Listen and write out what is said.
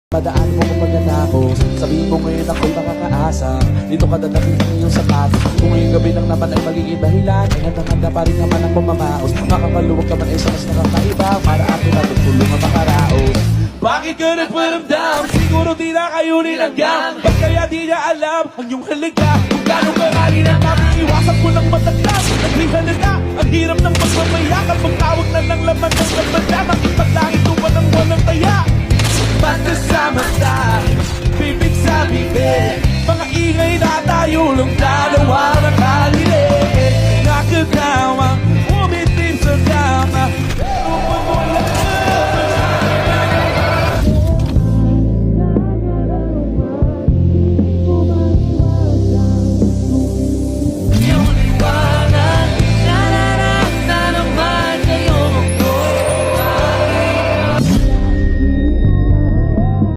Madaan mo kung magnanako. Sabihin mo ngayon ako'y makakaasa. Dito ka dadating ang iyong sapatos. Kung ngayong gabi lang naman ay magiging dahilan, ay handa pa rin naman ang pumamaos. Makakaluwag ka man ay sa mas nakakaiba, para atin na tutulong ang makaraos. Bakit ka nagparamdam? Siguro di na kayo nilanggam. Ba't kaya di niya alam ang iyong halaga? Kung gano'ng karali na iwasan ko ng mataglas. Naghihalaga, ang hirap ng magmamayakap. Magtawag na ng laman ng nagbanda. Makipaglangit ko ba ng walang taya? Basta sa